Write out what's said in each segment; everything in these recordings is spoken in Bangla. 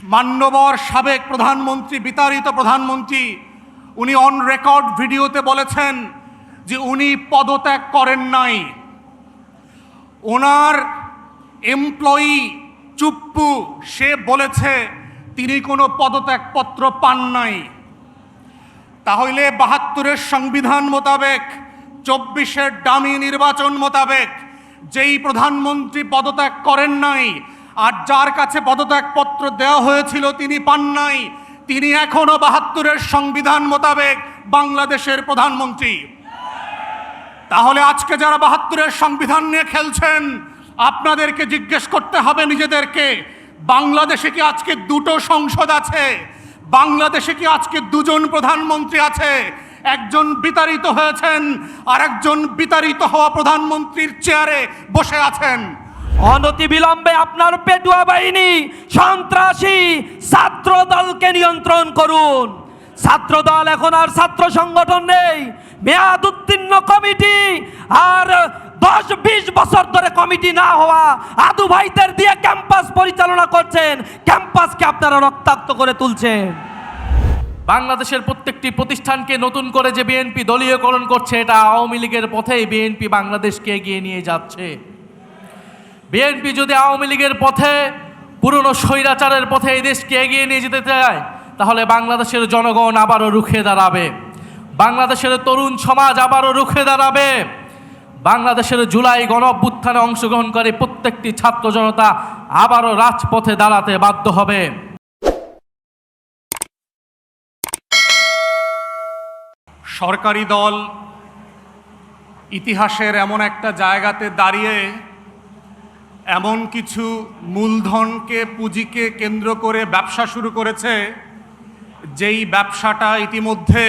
মান্যবর সাবেক প্রধানমন্ত্রী, বিতাড়িত প্রধানমন্ত্রী, উনি অন রেকর্ড ভিডিওতে বলেছেন যে উনি পদত্যাগ করেন নাই। ওনার এমপ্লয়ি চুপ্পু সে বলেছে তিনি কোনো পদত্যাগপত্র পান নাই। তাহলে ৭২-এর সংবিধান মোতাবেক, ২৪-এর ডামি নির্বাচন মোতাবেক যেই প্রধানমন্ত্রী পদত্যাগ করেন নাই আর যার কাছে পদত্যাগপত্র দেওয়া হয়েছিল তিনি পান নাই, তিনি এখনো ৭২-এর সংবিধান মোতাবেক বাংলাদেশের প্রধানমন্ত্রী। তাহলে আজকে যারা ৭২-এর সংবিধান নিয়ে খেলছেন, আপনাদেরকে জিজ্ঞেস করতে হবে নিজেদেরকে, বাংলাদেশে কি আজকে দুটো সংসদ আছে? বাংলাদেশে কি আজকে দুজন প্রধানমন্ত্রী আছে? একজন বিতাড়িত হয়েছেন আর একজন বিতাড়িত হওয়া প্রধানমন্ত্রীর চেয়ারে বসে আছেন। অনতিবিলম্বে আপনার পেটুয়া বাহিনী সন্ত্রাসী ছাত্র দলকে নিয়ন্ত্রণ করুন। ছাত্র দল এখন আর ছাত্র সংগঠন নেই, মেয়াদ উত্তীর্ণ কমিটি আর ১০-২০ বছর ধরে কমিটি না হওয়া আদু ভাইদের দিয়ে ক্যাম্পাস পরিচালনা করছেন। ক্যাম্পাসকে আপনারা রক্তাক্ত করে তুলছেন। বাংলাদেশের প্রত্যেকটি প্রতিষ্ঠানকে নতুন করে যে বিএনপি দলীয়করণ করছে, এটা আওয়ামী লীগের পথেই বিএনপি বাংলাদেশকে এগিয়ে নিয়ে যাচ্ছে। বিএনপি যদি আওয়ামী লীগের পথে, পুরনো স্বৈরাচারের পথে এই দেশকে এগিয়ে নিয়ে যেতে চায়, তাহলে বাংলাদেশের জনগণ আবারও রুখে দাঁড়াবে, বাংলাদেশের তরুণ সমাজ আবারও রুখে দাঁড়াবে, বাংলাদেশের জুলাই গণঅভ্যুত্থানে অংশগ্রহণকারী প্রত্যেকটি ছাত্র জনতা আবারও রাজপথে দাঁড়াতে বাধ্য হবে। সরকারি দল ইতিহাসের এমন একটা জায়গাতে দাঁড়িয়ে এমন কিছু মূলধনকে, পুঁজিকে কেন্দ্র করে ব্যবসা শুরু করেছে, যেই ব্যবসাটা ইতিমধ্যে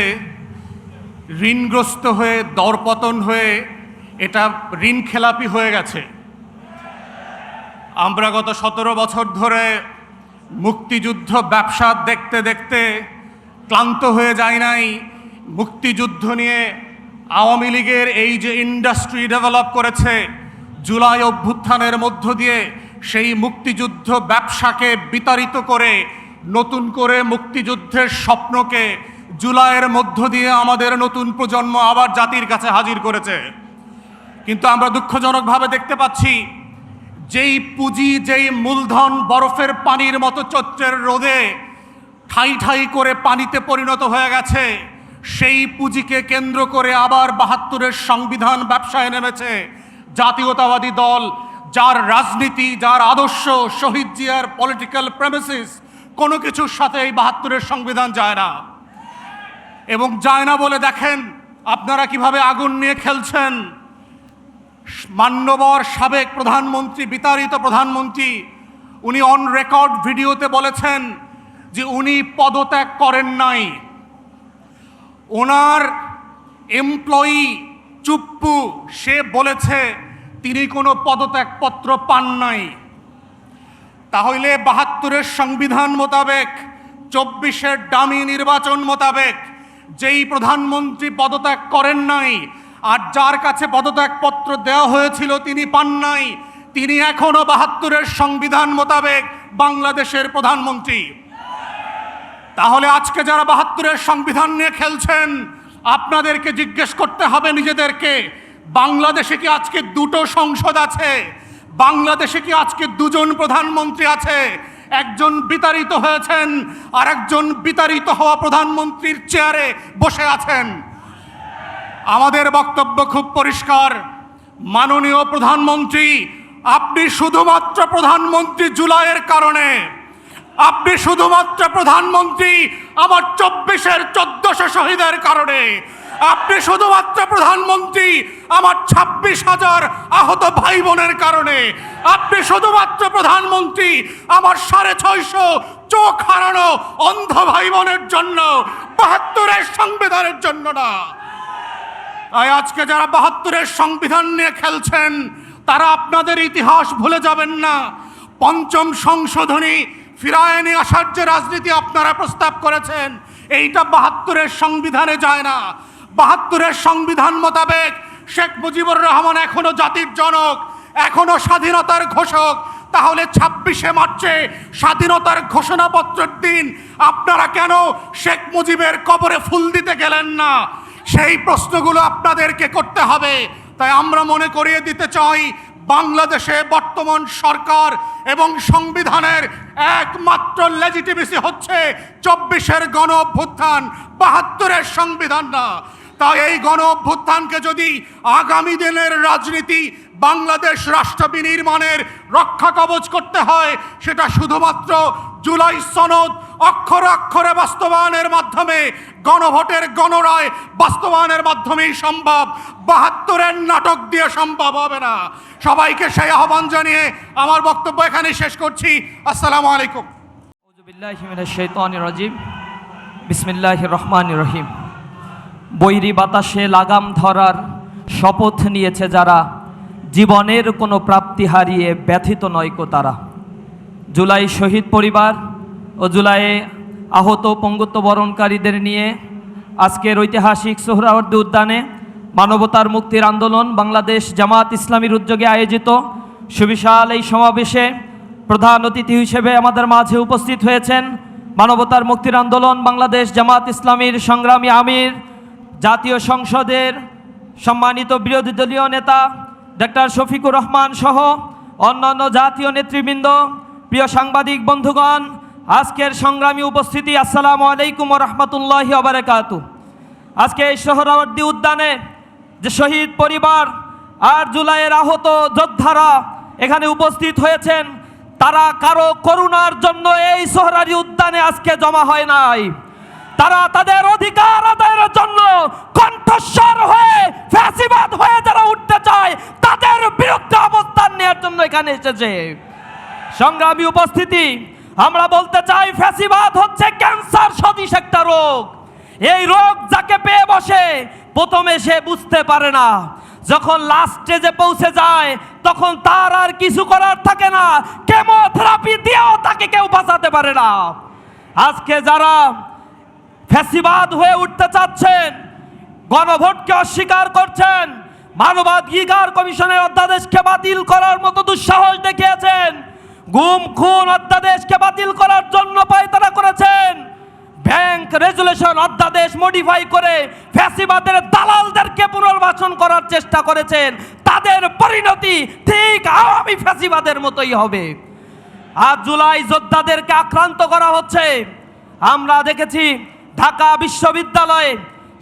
ঋণগ্রস্ত হয়ে, দরপতন হয়ে এটা ঋণ খেলাপি হয়ে গেছে। আমরা গত ১৭ বছর ধরে মুক্তিযুদ্ধ ব্যবসা দেখতে দেখতে ক্লান্ত হয়ে যায় নাই। মুক্তিযুদ্ধ নিয়ে আওয়ামী লীগের এই যে ইন্ডাস্ট্রি ডেভেলপ করেছে, জুলাই অভ্যুত্থানের মধ্য দিয়ে সেই মুক্তিযুদ্ধ ব্যবসাকে বিতাড়িত করে নতুন করে মুক্তিযুদ্ধের স্বপ্নকে জুলাইয়ের মধ্য দিয়ে আমাদের নতুন প্রজন্ম আবার জাতির কাছে হাজির করেছে। কিন্তু আমরা দুঃখজনকভাবে দেখতে পাচ্ছি, যেই পুঁজি, যেই মূলধন বরফের পানির মতো চৈত্রের রোদে ঠাই ঠাই করে পানিতে পরিণত হয়ে গেছে, সেই পুঁজিকে কেন্দ্র করে আবার ৭২-এর সংবিধান ব্যবসায় নেমেছে জাতীয়তাবাদী দল, যার রাজনীতি, যার আদর্শ, শহীদ জিয়ার পলিটিক্যাল প্রেমিসিস কোনো কিছুর সাথে এই ৭২-এর সংবিধান যায় না। এবং যায় না বলে দেখেন আপনারা কিভাবে আগুন নিয়ে খেলছেন। মান্যবর সাবেক প্রধানমন্ত্রী, বিতাড়িত প্রধানমন্ত্রী, উনি অন রেকর্ড ভিডিওতে বলেছেন যে উনি পদত্যাগ করেন নাই। ওনার এমপ্লয়ি চুপ্পু সে বলেছে তিনি কোনো পদত্যাগপত্র পান নাই। তাহলে ৭২-এর সংবিধান মোতাবেক, ২৪-এর ডামি নির্বাচন মোতাবেক যেই প্রধানমন্ত্রী পদত্যাগ করেন নাই আর যার কাছে পদত্যাগপত্র দেওয়া হয়েছিল তিনি পান নাই, তিনি এখনো ৭২-এর সংবিধান মোতাবেক বাংলাদেশের প্রধানমন্ত্রী। তাহলে আজকে যারা ৭২-এর সংবিধান নিয়ে খেলছেন, আপনাদেরকে জিজ্ঞেস করতে হবে নিজেদেরকে, বাংলাদেশে কি আজকে দুটো সংসদ আছে? বাংলাদেশে কি আজকে দুজন প্রধানমন্ত্রী আছে? একজন বিতাড়িত হয়েছেন আর একজন বিতাড়িত হওয়া প্রধানমন্ত্রীর চেয়ারে বসে আছেন। আমাদের বক্তব্য খুব পরিষ্কার, মাননীয় প্রধানমন্ত্রী, আপনি শুধুমাত্র প্রধানমন্ত্রী জুলাইয়ের কারণে, আপনি শুধুমাত্র প্রধানমন্ত্রী আমার ২৪-এর ১৪০০ শহীদের কারণে, আপনি শুধুমাত্র প্রধানমন্ত্রী আমার ২৬,০০০ আহত ভাই বোনের কারণে, আপনি শুধুমাত্র প্রধানমন্ত্রী আমার ৬৫০ চোখ হারানো অন্ধ ভাই বোনের জন্য, ৭২-এর সংবিধানের জন্য না। তাই আজকে যারা ৭২-এর সংবিধান নিয়ে খেলছেন, তারা আপনাদের ইতিহাস ভুলে যাবেন না। পঞ্চম সংশোধনী ফিরায় নিয়ে আসার যে রাজনীতি আপনারা প্রস্তাব করেছেন, এইটা ৭২-এর সংবিধানে যায় না। ৭২-এর সংবিধান মোতাবেক শেখ মুজিবুর রহমান এখনো জাতির জনক, এখনো স্বাধীনতার ঘোষক, তাহলে 26শে মার্চে স্বাধীনতার ঘোষণাপত্রের দিন আপনারা কেন শেখ মুজিবের কবরে ফুল দিতে গেলেন না? সেই প্রশ্নগুলো আপনাদেরকে করতে হবে। তাই আমরা মনে করিয়ে দিতে চাই, বাংলাদেশে বর্তমান সরকার এবং সংবিধানের একমাত্র লেজিটিমেসি হচ্ছে 24-এর গণ অভ্যুত্থান, 72-এর সংবিধান না। তাই এই গণ অভ্যুত্থানকে যদি আগামী দিনের রাজনীতি বাংলাদেশ রাষ্ট্র বিনির্মাণের রক্ষা কবচ করতে হয়, সেটা শুধুমাত্র জুলাই সনদ অক্ষরে অক্ষরে বাস্তবায়নের মাধ্যমে, গণভোটের গণরায় বাস্তবায়নের মাধ্যমেই সম্ভব। 72-এর নাটক দিয়ে সম্ভব হবে না। সবাইকে সেই আহ্বান জানিয়ে আমার বক্তব্য এখানে শেষ করছি। আসসালামু আলাইকুম। আউযু বিল্লাহি মিনাশ শাইতানির রাজিম। বিসমিল্লাহির রহমানির রহিম। বৈরী বাতাসে লাগাম ধরার শপথ নিয়েছে যারা, জীবনের কোনো প্রাপ্তি হারিয়ে ব্যথিত নয়কো তারা। জুলাই শহীদ পরিবার ও জুলাইয়ে আহত পঙ্গুত্ব বরণকারীদের নিয়ে আজকের ঐতিহাসিক সোহরাওয়ার্দী উদ্যানে মানবতার মুক্তির আন্দোলন বাংলাদেশ জামাত ইসলামীর উদ্যোগে আয়োজিত সুবিশাল এই সমাবেশে প্রধান অতিথি হিসেবে আমাদের মাঝে উপস্থিত হয়েছেন মানবতার মুক্তির আন্দোলন বাংলাদেশ জামাত ইসলামীর সংগ্রামী আমির, জাতীয় সংসদের সম্মানিত বিরোধী দলীয় নেতা ডক্টর শফিকুর রহমান সহ অন্যান্য জাতীয় নেতৃবৃন্দ, প্রিয় সাংবাদিক বন্ধুগণ, আজকের সংগ্রামী উপস্থিতি, আসসালামু আলাইকুম ওয়া রাহমাতুল্লাহি ওয়া বারাকাতুহু। আজকে এই সোহরাওয়ার্দী উদ্যানে যে শহীদ পরিবার আর জুলাইয়ের আহত যোদ্ধারা এখানে উপস্থিত হয়েছেন, তারা কারো করুণার জন্য এই সোহরাওয়ার্দী উদ্যানে আজকে জমা হয় নাই। তারা তাদের অধিকার আদায়ের জন্য কণ্ঠস্বর হয়ে, ফ্যাসিবাদ হয়ে যারা উঠতে চায় তাদের বিরুদ্ধে অবস্থান নেওয়ার জন্য এখানে এসেছে। সংগ্রামী উপস্থিতি, আমরা বলতে চাই, ফ্যাসিবাদ হচ্ছে ক্যান্সার সদৃশ একটা রোগ। এই রোগ যাকে পেয়ে বসে প্রথমে সে বুঝতে পারে না, যখন লাস্ট স্টেজে পৌঁছে যায় তখন তার আর কিছু করার থাকে না, কেমোথেরাপি দিয়েও তাকে কেউ বাঁচাতে পারে না। আজকে যারা ফ্যাসিবাদ হয়ে উঠতে চাচ্ছেন, গণভোটকে অস্বীকার করছেন, মানবাধিকার কমিশনের অধ্যাদেশকে বাতিল করার মতো দুঃসাহস দেখিয়েছেন, গুম খুন অধ্যাদেশকে বাতিল করার জন্য পায়তারা করেছেন, ব্যাংক রেজুলেশন অধ্যাদেশ মডিফাই করে ফ্যাসিবাদের দালালদেরকে পুনর্বাসন করার চেষ্টা করেছেন, তাদের পরিণতি ঠিক আওয়ামী ফ্যাসিবাদের মতোই হবে। আজ জুলাই যোদ্ধাদেরকে আক্রান্ত করা হচ্ছে। আমরা দেখেছি ঢাকা বিশ্ববিদ্যালয়ে,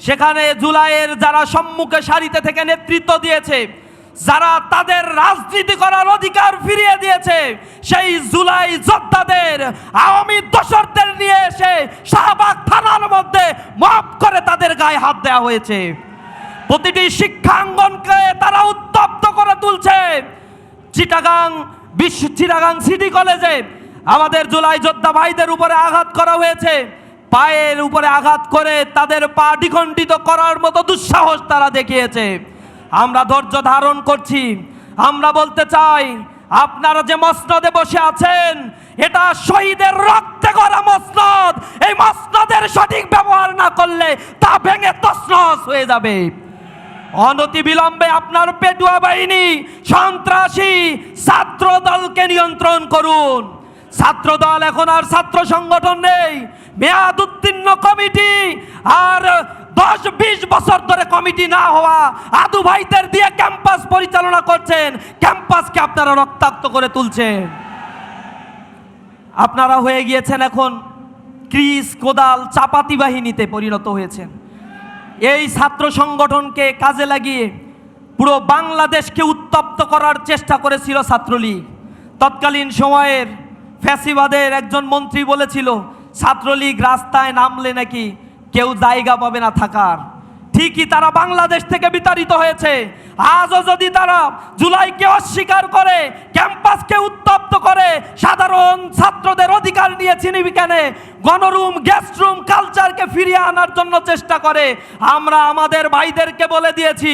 সেখানে জুলাইয়ের যারা সম্মুখে সারিতে থেকে নেতৃত্ব দিয়েছে, যারা তাদের রাজনীতি করার অধিকার ফিরিয়ে দিয়েছে, সেই জুলাই যোদ্ধাদের আওয়ামী দোসরদের নিয়ে এসে শাহবাগ থানার মধ্যে মাফ করে তাদের গায়ে হাত দেওয়া হয়েছে। প্রতিটি শিক্ষাঙ্গনকে তারা উত্তপ্ত করে তুলছে। চিটাগাং সিটি কলেজে আমাদের জুলাই যোদ্ধা ভাইদের উপরে আঘাত করা হয়েছে, পায়ের উপরে আঘাত করে তাদের পা দ্বিখণ্ডিত করার মতো দুঃসাহস তারা দেখিয়েছে। আমরা ধৈর্য ধারণ করছি। আমরা বলতে চাই, আপনারা যে মসনদে বসে আছেন, এটা শহীদের রক্তে গড়া মসনদ। এই মসনদের সঠিক ব্যবহার না করলে তা ভেঙে তছনছ হয়ে যাবে। অনতি বিলম্বে আপনার পেটুয়া বাহিনী, সন্ত্রাসী ছাত্র দলকে নিয়ন্ত্রণ করুন। ছাত্র দল এখন আর ছাত্র সংগঠন নেই, মেয়াদ উত্তীর্ণ কমিটি আর 10-20 বছর ধরে কমিটি না হওয়া আদু ভাইদের দিয়ে ক্যাম্পাস পরিচালনা করছেন। ক্যাম্পাসকে আপনারা রক্তাক্ত করে তুলছেন। আপনারা হয়ে গিয়েছেন এখন ক্রিস, কোদাল, চাপাতি বাহিনীতে পরিণত হয়েছেন। এই ছাত্র সংগঠনকে কাজে লাগিয়ে পুরো বাংলাদেশকে উত্তপ্ত করার চেষ্টা করেছিল ছাত্রলীগ। তৎকালীন সময়ের ফ্যাসিবাদের একজন মন্ত্রী বলেছিল, ছাত্রলীগ রাস্তায় নামলে নাকি কেউ জায়গা পাবে না থাকার। ঠিকই তারা বাংলাদেশ থেকে বিতাড়িত হয়েছে। আজও যদি তারা জুলাইকে অস্বীকার করে, ক্যাম্পাসকে উত্তপ্ত করে, সাধারণ ছাত্রদের অধিকার নিয়ে চিনিবিজ্ঞানে গণরুম, গেস্ট রুম কালচারকে ফিরিয়ে আনার জন্য চেষ্টা করে, আমরা আমাদের ভাইদেরকে বলে দিয়েছি,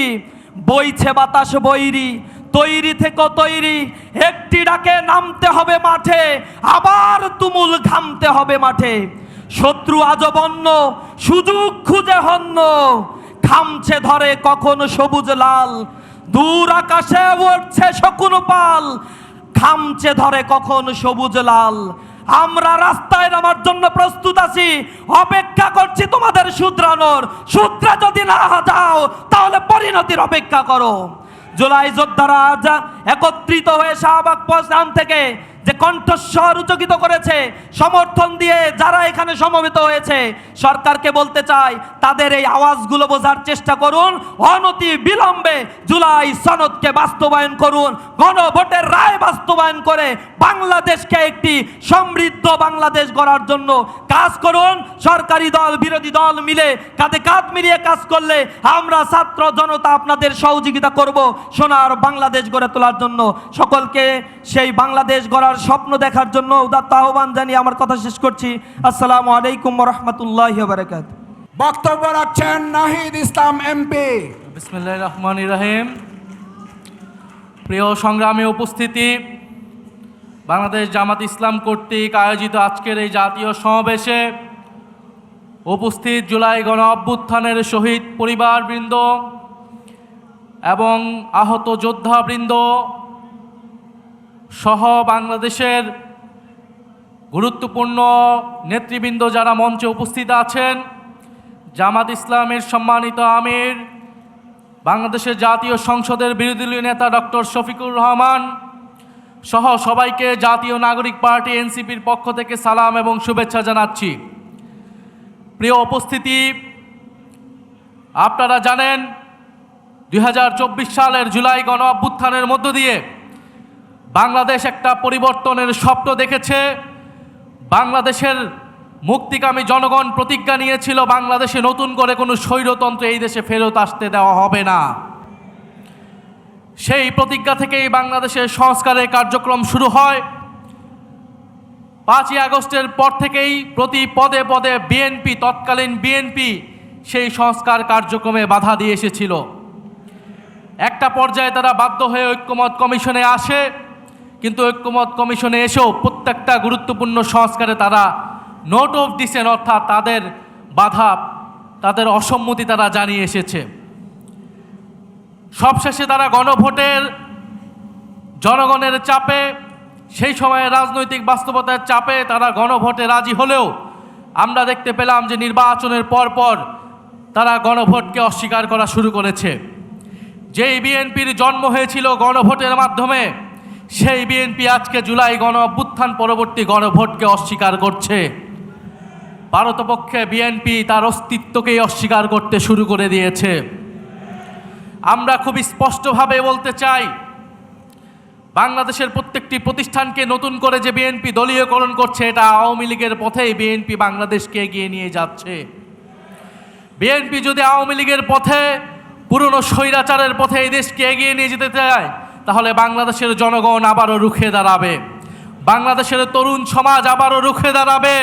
বইছে বাতাস বৈরী, তৈরি থেকে তৈরি, একটি ডাকে নামতে হবে মাঠে, আবার তুমুল ঘামতে হবে মাঠে। শত্রু আজবন্য, সুযোগ খুঁজে হন্য, খামছে ধরে কখন সবুজ লাল, দূর আকাশে উঠছে শকুন পাল, খামচে ধরে কখন সবুজ লাল। আমরা রাস্তায় নামার জন্য প্রস্তুত আছি, অপেক্ষা করছি তোমাদের শুধরানোর। শুধরা যদি না যাও তাহলে পরিণতির অপেক্ষা করো। জুলাই যোদ্ধারা আজ একত্রিত হয়ে শাহবাগ পৌঁছান থেকে যে কণ্ঠস্বর উচ্চকিত করেছে, সমর্থন দিয়ে যারা এখানে সমবেত হয়েছে, সরকারকে বলতে চাই তাদের এই আওয়াজগুলো বোঝার চেষ্টা করুন। অনতি বিলম্বে জুলাই সনদকে বাস্তবায়ন করুন, গণভোটের রায় বাস্তবায়ন করে বাংলাদেশকে একটি সমৃদ্ধ বাংলাদেশ গড়ার জন্য কাজ করুন। সরকারি দল বিরোধী দল মিলে কাঁধে কাঁধ মিলিয়ে কাজ করলে আমরা ছাত্র জনতা আপনাদের সহযোগিতা করব সোনার বাংলাদেশ গড়ে তোলার জন্য। সকলকে সেই বাংলাদেশ গড়ার স্বপ্ন দেখার জন্য উদাত্ত আহ্বান জানিয়ে আমার কথা শেষ করছি। আসসালামু আলাইকুম ওয়া রাহমাতুল্লাহি ওয়া বারাকাতুহু। বক্তব্য রাখছেন নাহিদ ইসলাম এমপি। বিসমিল্লাহির রহমানির রহিম। প্রিয় সংগ্রামী উপস্থিতি, বাংলাদেশ জামাত ইসলাম কর্তৃক আয়োজিত আজকের এই জাতীয় সমাবেশে উপস্থিত জুলাই গণ অভ্যুত্থানের শহীদ পরিবারবৃন্দ এবং আহত যোদ্ধাবৃন্দ সহ বাংলাদেশের গুরুত্বপূর্ণ নেতৃবৃন্দ যারা মঞ্চে উপস্থিত আছেন, জামাত ইসলামের সম্মানিত আমির, বাংলাদেশের জাতীয় সংসদের বিরোধী দলীয় নেতা ডক্টর শফিকুর রহমান সহ সবাইকে জাতীয় নাগরিক পার্টি এনসিপির পক্ষ থেকে সালাম এবং শুভেচ্ছা জানাচ্ছি। প্রিয় উপস্থিতি, আপনারা জানেন 2024 সালের জুলাই গণ অভ্যুত্থানের মধ্য দিয়ে বাংলাদেশ একটা পরিবর্তনের স্বপ্ন দেখেছে। বাংলাদেশের মুক্তিকামী জনগণ প্রতিজ্ঞা নিয়েছিল বাংলাদেশে নতুন করে কোনো স্বৈরতন্ত্র এই দেশে ফেরত আসতে দেওয়া হবে না। সেই প্রতিজ্ঞা থেকেই বাংলাদেশের সংস্কারের কার্যক্রম শুরু হয়। 5ই আগস্টের পর থেকেই প্রতি পদে পদে বিএনপি, তৎকালীন বিএনপি সেই সংস্কার কার্যক্রমে বাধা দিয়ে এসেছিল। একটা পর্যায়ে তারা বাধ্য হয়ে ঐক্যমত কমিশনে আসে, কিন্তু ঐক্যমত কমিশনে এসেও প্রত্যেকটা গুরুত্বপূর্ণ সংস্কারে তারা নোট অফ ডিসেন্ট অর্থাৎ তাদের বাধা, তাদের অসম্মতি তারা জানিয়ে এসেছে। সবশেষে তারা গণভোটের জনগণের চাপে, সেই সময়ে রাজনৈতিক বাস্তবতার চাপে তারা গণভোটে রাজি হলেও আমরা দেখতে পেলাম যে নির্বাচনের পরপর তারা গণভোটকে অস্বীকার করা শুরু করেছে। যেই বিএনপির জন্ম হয়েছিল গণভোটের মাধ্যমে, সেই বিএনপি আজকে জুলাই গণ অভ্যুত্থান পরবর্তী গণভোটকে অস্বীকার করছে। ভারতপক্ষে বিএনপি তার অস্তিত্বকেই অস্বীকার করতে শুরু করে দিয়েছে। আমরা খুব স্পষ্টভাবে বলতে চাই, বাংলাদেশের প্রত্যেকটি প্রতিষ্ঠানকে নতুন করে যে বিএনপি দলীয়করণ করছে, এটা আওয়ামী লীগের পথেই বিএনপি বাংলাদেশকে এগিয়ে নিয়ে যাচ্ছে। বিএনপি যদি আওয়ামী লীগের পথে, পুরনো স্বৈরাচারের পথে এই দেশকে এগিয়ে নিয়ে যেতে চায়, তাহলে বাংলাদেশের জনগণ আবারও রুখে দাঁড়াবে, বাংলাদেশের তরুণ সমাজ আবারও রুখে দাঁড়াবে,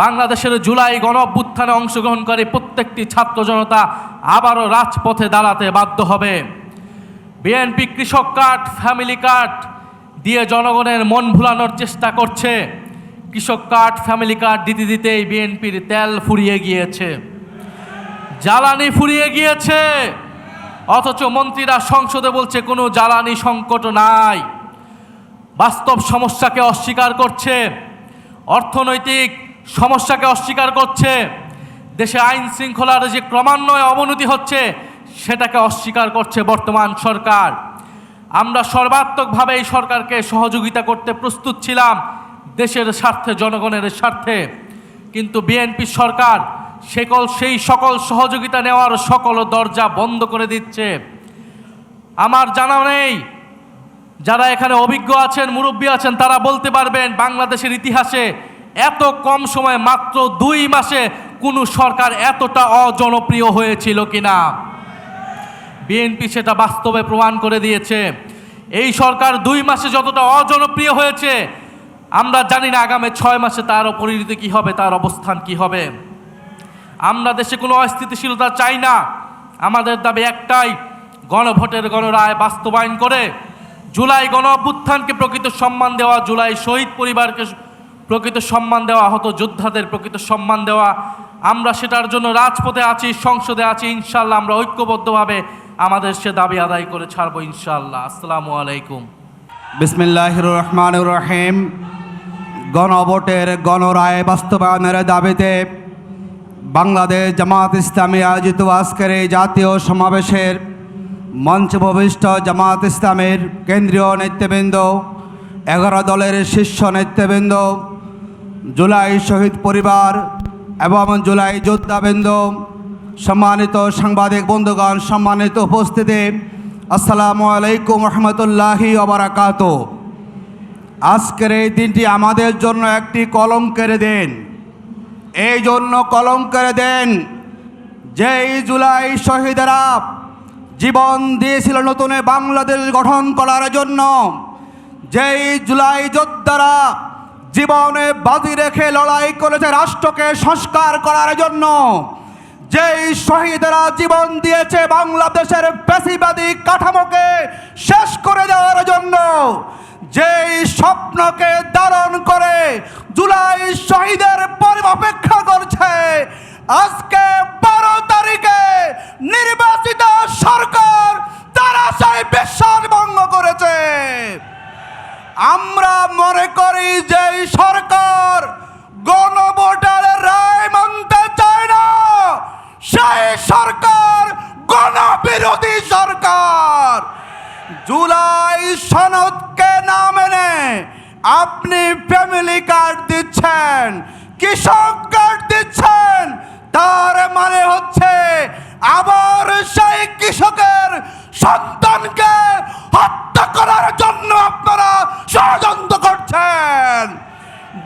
বাংলাদেশের জুলাই গণ অভ্যুত্থানে অংশগ্রহণকারী প্রত্যেকটি ছাত্র জনতা আবারও রাজপথে দাঁড়াতে বাধ্য হবে। বিএনপি কৃষক কার্ড, ফ্যামিলি কার্ড দিয়ে জনগণের মন ভুলানোর চেষ্টা করছে। কৃষক কার্ড, ফ্যামিলি কার্ড দিতে দিতেই বিএনপির তেল ফুরিয়ে গিয়েছে, জ্বালানি ফুরিয়ে গিয়েছে, অথচ মন্ত্রীরা সংসদে বলছে কোনো জ্বালানি সংকট নাই। বাস্তব সমস্যাকে অস্বীকার করছে, অর্থনৈতিক সমস্যাকে অস্বীকার করছে, দেশে আইন শৃঙ্খলার যে ক্রমান্বয়ে অবনতি হচ্ছে সেটাকে অস্বীকার করছে বর্তমান সরকার। আমরা সর্বাত্মকভাবে এই সরকারকে সহযোগিতা করতে প্রস্তুত ছিলাম দেশের স্বার্থে, জনগণের স্বার্থে, কিন্তু বিএনপি সরকার সেই সকল সহযোগিতা নেওয়ার সকল দরজা বন্ধ করে দিচ্ছে। আমার জানা নেই, যারা এখানে অভিজ্ঞ আছেন, মুরব্বী আছেন, তারা বলতে পারবেন বাংলাদেশের ইতিহাসে এত কম সময়ে, মাত্র 2 মাসে কোনো সরকার এতটা অজনপ্রিয় হয়েছিল কিনা। বিএনপি সেটা বাস্তবে প্রমাণ করে দিয়েছে। এই সরকার 2 মাসে যতটা অজনপ্রিয় হয়েছে, আমরা জানি না আগামী 6 মাসে তার পরিণতি কী হবে, তার অবস্থান কি হবে। আমরা দেশে কোনো অস্থিতিশীলতা চাই না। আমাদের দাবি একটাই, গণভোটের গণরায় বাস্তবায়ন করে জুলাই গণ অভ্যুত্থানকে প্রকৃত সম্মান দেওয়া, জুলাই শহীদ পরিবারকে প্রকৃত সম্মান দেওয়া, আহত যোদ্ধাদের প্রকৃত সম্মান দেওয়া। আমরা সেটার জন্য রাজপথে আছি, সংসদে আছি। ইনশাল্লাহ আমরা ঐক্যবদ্ধভাবে আমাদের সে দাবি আদায় করে ছাড়বো ইনশাল্লাহ। আসসালামু আলাইকুম। বিসমিল্লাহির রহমানির রহিম। গণভোটের গণরায় বাস্তবায়নের দাবিতে বাংলাদেশ জামাত ইসলামী আয়োজিত আজকের এই জাতীয় সমাবেশের মঞ্চভূমিষ্ঠ জামাত ইসলামের কেন্দ্রীয় নেতৃবৃন্দ, 11 দলের শীর্ষ নেতৃবৃন্দ, জুলাই শহীদ পরিবার এবং জুলাই যোদ্ধাবৃন্দ, সম্মানিত সাংবাদিক বন্ধুগণ, সম্মানিত উপস্থিতি, আসসালামু আলাইকুম রহমতুল্লাহি ওয়া বারাকাতুহু। আজকের এই দিনটি আমাদের জন্য একটি কলঙ্কের দিন। এই জন্য কলঙ্কের দিন যেই জুলাই শহীদেরা জীবন দিয়েছিল নতুন বাংলাদেশ গঠন করার জন্য, যেই জুলাই যোদ্ধারা জীবনে বাজি রেখে লড়াই করেছে রাষ্ট্রকে সংস্কার করার জন্য, যেই শহীদেরা জীবন দিয়েছে বাংলাদেশের ফ্যাসিবাদী কাঠামোকে শেষ করে দেওয়ার জন্য, যেই স্বপ্নকে ধারণ করে জুলাই শহীদের পরিঅপেক্ষা করছে, আজকে 12 তারিখে নির্বাচিত সরকার তারা সেই বিশ্বাস ভঙ্গ করেছে। আমরা মনে করি যে সরকার গণভোটের রায় মানতে চায় না, সেই সরকার গণবিরোধী সরকার। জুলাই সনদকে না মেনে আপনি ফ্যামিলি কার্ড দিচ্ছেন, কৃষক কার্ড দিচ্ছেন, তার মানে হচ্ছে আবার সেই কৃষকের সন্তানকে হত্যা করার জন্য আপনারা ষড়যন্ত্র করছেন।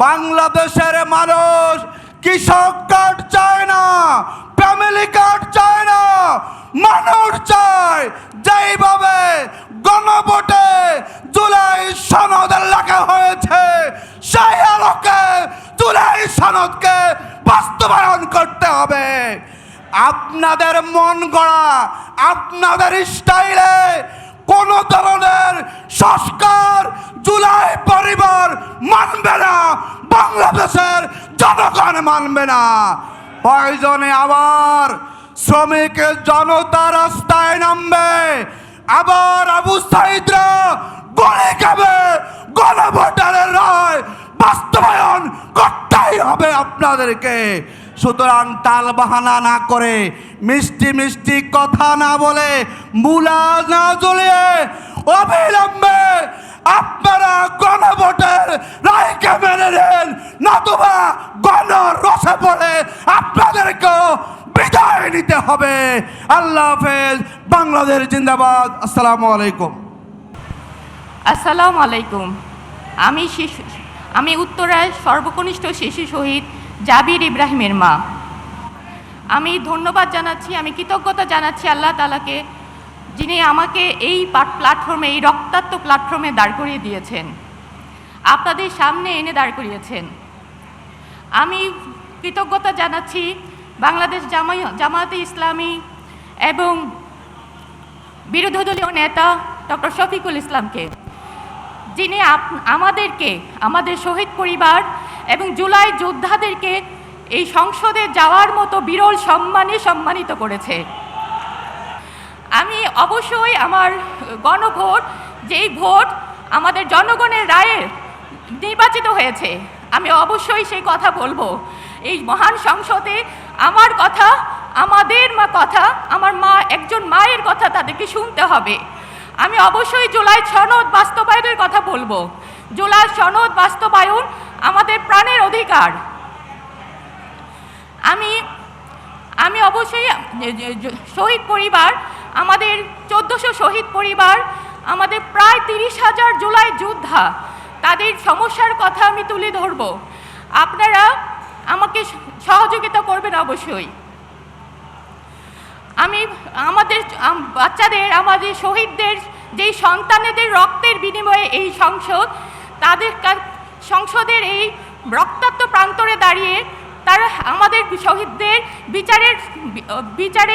বাংলাদেশের মানুষ কৃষক কার্ড চায় না, ফ্যামিলি কার্ড চায় না, মানুষ চায় যেইভাবে গণভোটে জুলাই সনদের লেখা হয়েছে সেই আলোকে জুলাই সনদকে বাস্তবায়ন করতে হবে। আপনাদের মন গড়া, আপনাদের স্টাইলে কোন ধরনের সংস্কার জুলাই পরিবার মানবে না, বাংলাদেশের জনগণ মানবে না। প্রয়োজনে আবার শ্রমিক জনতা রাস্তায় নামবে, আবার আবু সাইদরা গলে খাবে। গণভোটের রায় বাস্তবায়ন করতেই হবে আপনাদেরকে। সুতরাং টাল বাহানা না করে, মিষ্টি মিষ্টি কথা না বলে, মুলা না জ্বলিয়ে অবিলম্বে আপনারা গণভোটের রায়কে মেনে নেন, নতুবা গণরসে পড়ে আপনাদেরকেও বিদায় নিতে হবে। আল্লাহ হাফেজ। বাংলাদেশ জিন্দাবাদ। আসসালামু আলাইকুম। আসসালামু আলাইকুম। আমি উত্তরায় সর্বকনিষ্ঠ শিশু শহীদ জাবির ইব্রাহিমের মা। আমি ধন্যবাদ জানাচ্ছি, আমি কৃতজ্ঞতা জানাচ্ছি আল্লাহ তাআলাকে, যিনি আমাকে এই প্ল্যাটফর্মে, এই রক্তাক্ত প্ল্যাটফর্মে দাঁড় করিয়ে দিয়েছেন, আপনাদের সামনে এনে দাঁড় করিয়েছেন। আমি কৃতজ্ঞতা জানাচ্ছি বাংলাদেশ জামায়াতে ইসলামী এবং বিরোধী দলীয় নেতা ডক্টর শফিকুল ইসলামকে, যিনি আমাদেরকে, আমাদের শহীদ পরিবার এবং জুলাই যোদ্ধাদেরকে এই সংসদে যাওয়ার মতো বিরল সম্মানে সম্মানিত করেছে। আমি অবশ্যই আমার গণভোট, যেই ভোট আমাদের জনগণের রায়ে নির্বাচিত হয়েছে, আমি অবশ্যই সেই কথা বলবো। এই মহান সংসদে আমার কথা, আমাদের কথা, আমার মা, একজন মায়ের কথা তাদেরকে শুনতে হবে। আমি অবশ্যই জুলাই সনদ বাস্তবায়নের কথা বলবো। জুলাই সনদ বাস্তবায়ন আমাদের প্রাণের অধিকার। আমি অবশ্যই শহীদ পরিবার, আমাদের 1400 শহীদ পরিবার, আমাদের প্রায় 30,000 জুলাই যোদ্ধা, তাদের সমস্যার কথা আমি তুলে ধরব। আপনারা আমাকে সহযোগিতা করবেন অবশ্যই। আমি আমাদের বাচ্চাদের, আমাদের শহীদদের, যেই সন্তানেদের রক্তের বিনিময়ে এই সংসদ, তাদের সংসদের এই রক্তাক্ত প্রান্তরে দাঁড়িয়ে তারা আমাদের শহীদদের বিচার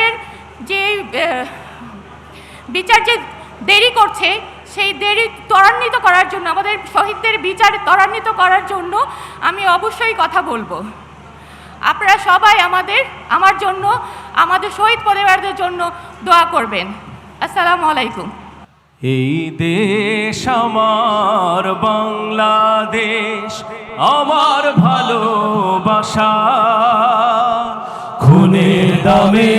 যে দেরি করছে, সেই দেরি ত্বরান্বিত করার জন্য, আমাদের শহীদদের বিচার ত্বরান্বিত করার জন্য আমি অবশ্যই কথা বলবো। আপনারা সবাই আমার জন্য, আমাদের শহীদ পরিবারদের জন্য দোয়া করবেন। আসসালামু আলাইকুম। এই দেশ আমার বাংলাদেশ, আমার ভালোবাসা, খুনের দামে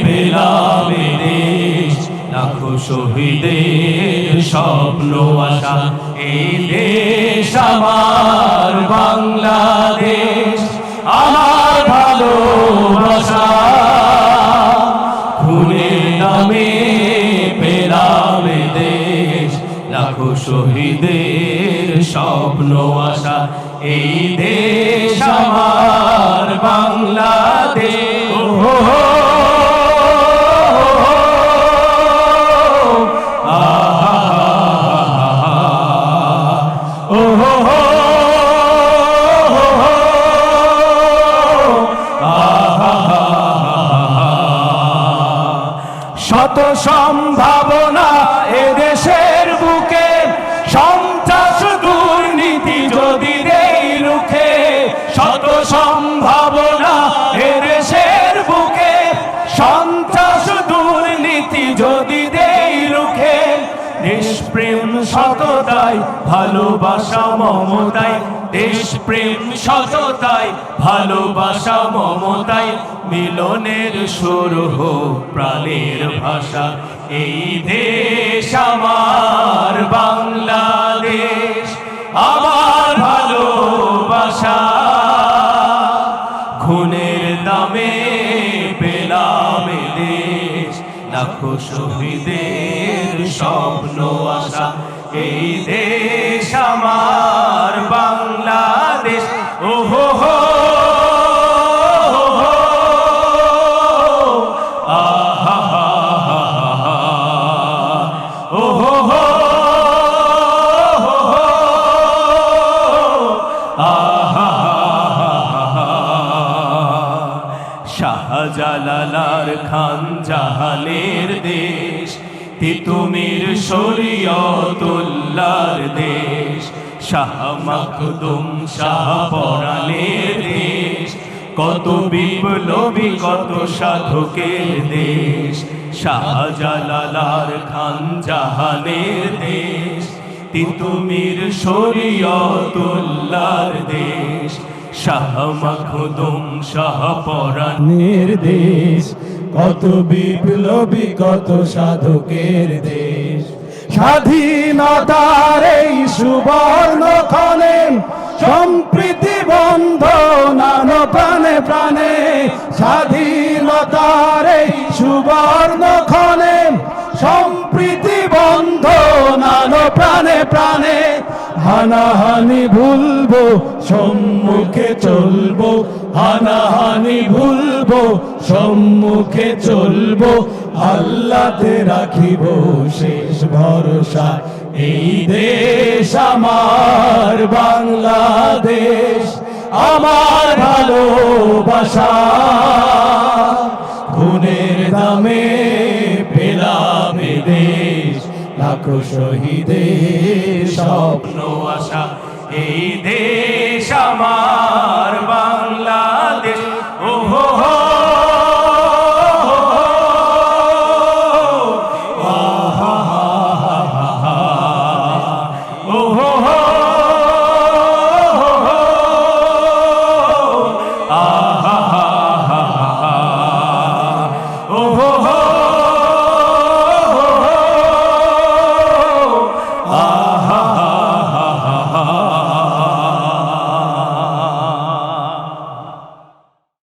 পেলাম এ দেশ, লাখো শহীদের স্বপ্ন আশা। এই দেশ আমার বাংলাদেশ, আমার ভালোবাসা, খুনের নামে পেলাম এ দেশ, লাখো শহীদের স্বপ্ন আশা। এই দেশ আমার বাংলাদেশ। শত সম্ভাবনা এদেশের বুকে, সন্ত্রাস দুর্নীতি যদি দেই রুখে, শত সম্ভাবনা এদেশের বুকে, সন্ত্রাস দুর্নীতি যদি দেই রুখে, দেশপ্রেম সততায় ভালোবাসা মমতায়, দেশপ্রেম সততায় ভালোবাসা মমতায়, মিলনের সুর হোক প্রাণের ভাষা। এই দেশ আমার বাংলাদেশ, আমার ভালোবাসা, খুনের দামে পেলাম এ দেশ, লাখো শহীদের স্বপ্ন আশা। এই দেশ আমার বাংলাদেশ। ওহো হো, আহা হা হা হা, ওহো হো, আহা হা হা। শাহজালাল আর খান জাহানের দেশ, তিতুমির শরীয়তুল্লাহর দেশ, শাহ মাখদুম শাহ পরাণের দেশ, কত বিপ্লবী কত সাধকের দেশ। শাহজালাল আর খান জাহানের দেশ, তিতুমির শরীয়তুল্লাহর দেশ, শাহ মাখদুম শাহ পরাণের দেশ, কত বিপ্লবী কত সাধকের দেশ। স্বাধীনতার এই সুবর্ণ ক্ষণে সম্প্রীতি বন্ধনান প্রাণে প্রাণে, স্বাধীনতার এই সুবর্ণ ক্ষণে সম্প্রীতি বন্ধনান প্রাণে প্রাণে, হানাহানি ভুলবো সম্মুখে চলবো, হানাহানি ভুলবো সম্মুখে চলবো, আল্লাহতে রাখিব শেষ ভরসা। এই দেশ আমার বাংলাদেশ, আমার ভালোবাসা, খুনের দামে পেলাম এ দেশ, লাখো শহীদের স্বপ্ন আশা। এই দেশ আমার